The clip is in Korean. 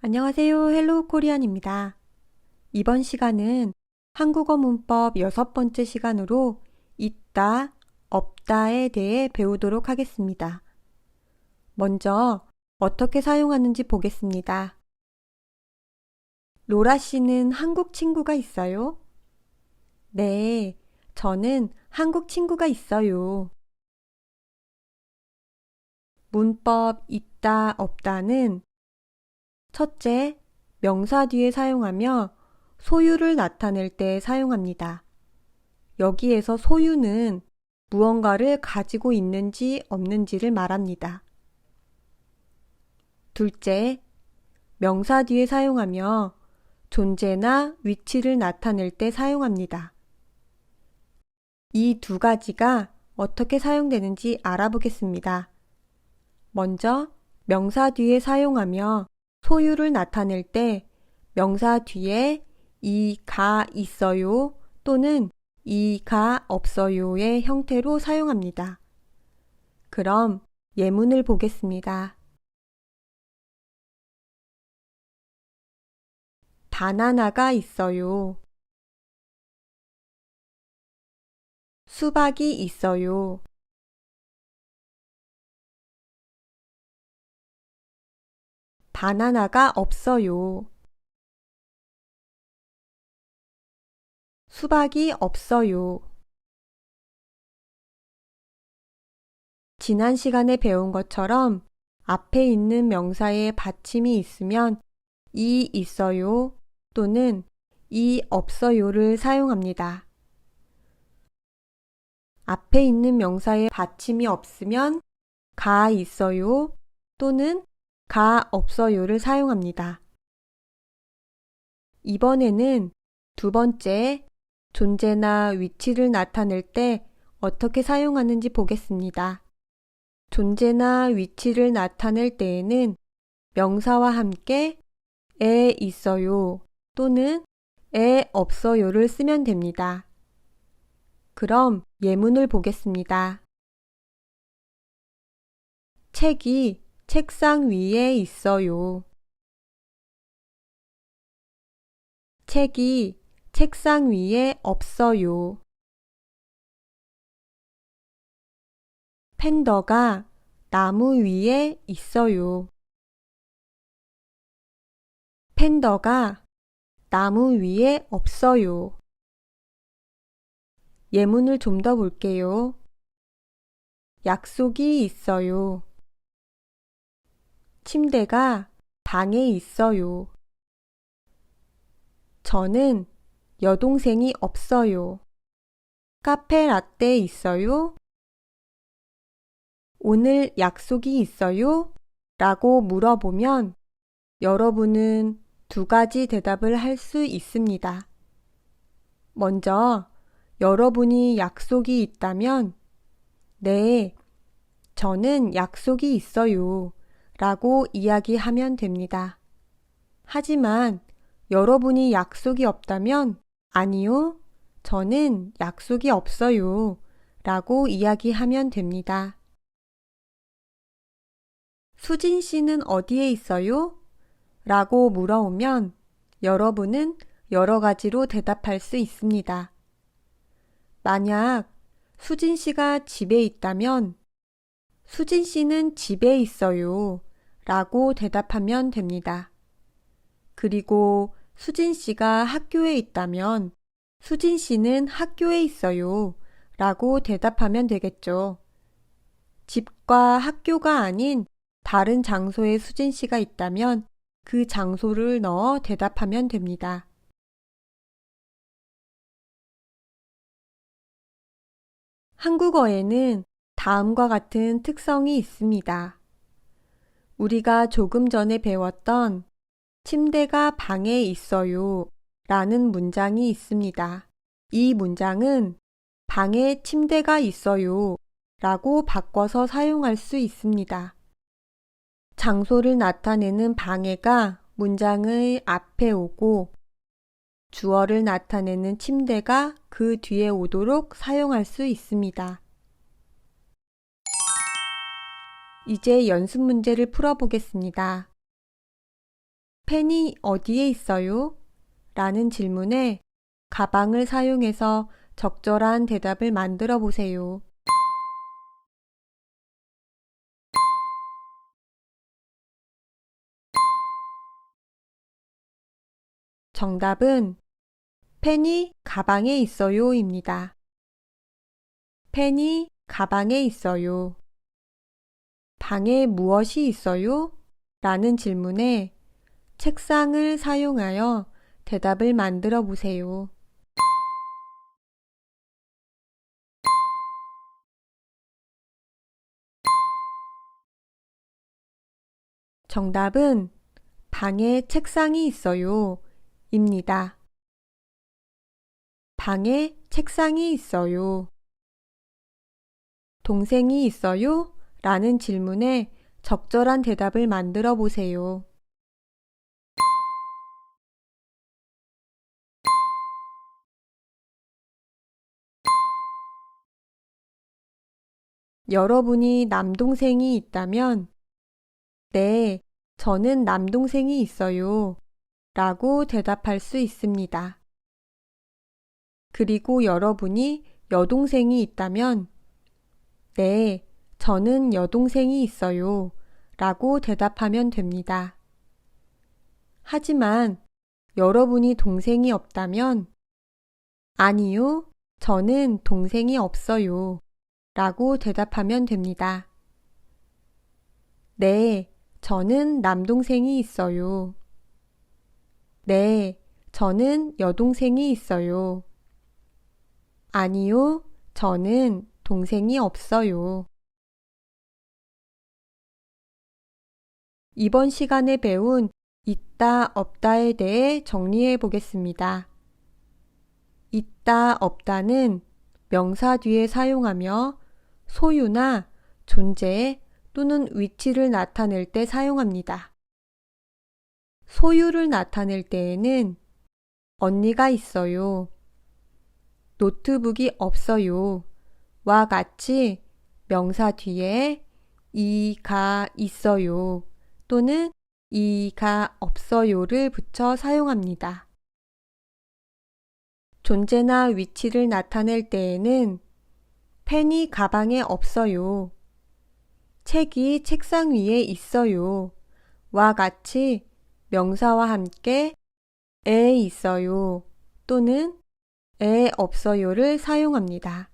안녕하세요. 헬로우 코리안입니다. 이번 시간은 한국어 문법 6번째 시간으로 있다, 없다에 대해 배우도록 하겠습니다. 먼저 어떻게 사용하는지 보겠습니다. 로라 씨는 한국 친구가 있어요? 네, 저는 한국 친구가 있어요. 문법 있다, 없다는 첫째, 명사 뒤에 사용하며 소유를 나타낼 때 사용합니다. 여기에서 소유는 무언가를 가지고 있는지 없는지를 말합니다. 둘째, 명사 뒤에 사용하며 존재나 위치를 나타낼 때 사용합니다. 이 두 가지가 어떻게 사용되는지 알아보겠습니다. 먼저 명사 뒤에 사용하며 소유를 나타낼 때 명사 뒤에 이가 있어요 또는 이가 없어요의 형태로 사용합니다. 그럼 예문을 보겠습니다. 바나나가 있어요. 수박이 있어요. 바나나가 없어요. 수박이 없어요. 지난 시간에 배운 것처럼 앞에 있는 명사에 받침이 있으면 이 있어요 또는 이 없어요를 사용합니다. 앞에 있는 명사에 받침이 없으면 가 있어요 또는 가 없어요를 사용합니다. 이번에는 두 번째, 존재나 위치를 나타낼 때 어떻게 사용하는지 보겠습니다. 존재나 위치를 나타낼 때에는 명사와 함께 에 있어요 또는 에 없어요를 쓰면 됩니다. 그럼 예문을 보겠습니다. 책이 책상 위에 있어요. 책이 책상 위에 없어요. 팬더가 나무 위에 있어요. 팬더가 나무 위에 없어요. 예문을 좀 더 볼게요. 약속이 있어요. 침대가 방에 있어요. 저는 여동생이 없어요. 카페 라떼 있어요? 오늘 약속이 있어요? 라고 물어보면 여러분은 두 가지 대답을 할 수 있습니다. 먼저 여러분이 약속이 있다면 네, 저는 약속이 있어요 라고 이야기하면 됩니다. 하지만 여러분이 약속이 없다면 아니요, 저는 약속이 없어요 라고 이야기하면 됩니다. 수진 씨는 어디에 있어요? 라고 물어오면 여러분은 여러 가지로 대답할 수 있습니다. 만약 수진 씨가 집에 있다면 수진 씨는 집에 있어요 라고 대답하면 됩니다. 그리고 수진 씨가 학교에 있다면 수진 씨는 학교에 있어요 라고 대답하면 되겠죠. 집과 학교가 아닌 다른 장소에 수진 씨가 있다면 그 장소를 넣어 대답하면 됩니다. 한국어에는 다음과 같은 특성이 있습니다. 우리가 조금 전에 배웠던 침대가 방에 있어요 라는 문장이 있습니다. 이 문장은 방에 침대가 있어요 라고 바꿔서 사용할 수 있습니다. 장소를 나타내는 방해가 문장의 앞에 오고 주어를 나타내는 침대가 그 뒤에 오도록 사용할 수 있습니다. 이제 연습 문제를 풀어보겠습니다. 펜이 어디에 있어요? 라는 질문에 가방을 사용해서 적절한 대답을 만들어 보세요. 정답은 펜이 가방에 있어요입니다. 펜이 가방에 있어요. 방에 무엇이 있어요? 라는 질문에 책상을 사용하여 대답을 만들어 보세요. 정답은 방에 책상이 있어요. 입니다. 방에 책상이 있어요. 동생이 있어요? 라는 질문에 적절한 대답을 만들어 보세요. 여러분이 남동생이 있다면, 네, 저는 남동생이 있어요. 라고 대답할 수 있습니다. 그리고 여러분이 여동생이 있다면, 네, 저는 여동생이 있어요. 라고 대답하면 됩니다. 하지만 여러분이 동생이 없다면, 아니요, 저는 동생이 없어요. 라고 대답하면 됩니다. 네, 저는 남동생이 있어요. 네, 저는 여동생이 있어요. 아니요, 저는 동생이 없어요. 이번 시간에 배운 있다, 없다에 대해 정리해 보겠습니다. 있다, 없다는 명사 뒤에 사용하며 소유나 존재 또는 위치를 나타낼 때 사용합니다. 소유를 나타낼 때에는 언니가 있어요. 노트북이 없어요. 와 같이 명사 뒤에 이가 있어요 또는 이가 없어요를 붙여 사용합니다. 존재나 위치를 나타낼 때에는 펜이 가방에 없어요. 책이 책상 위에 있어요. 와 같이 명사와 함께 에 있어요 또는 에 없어요를 사용합니다.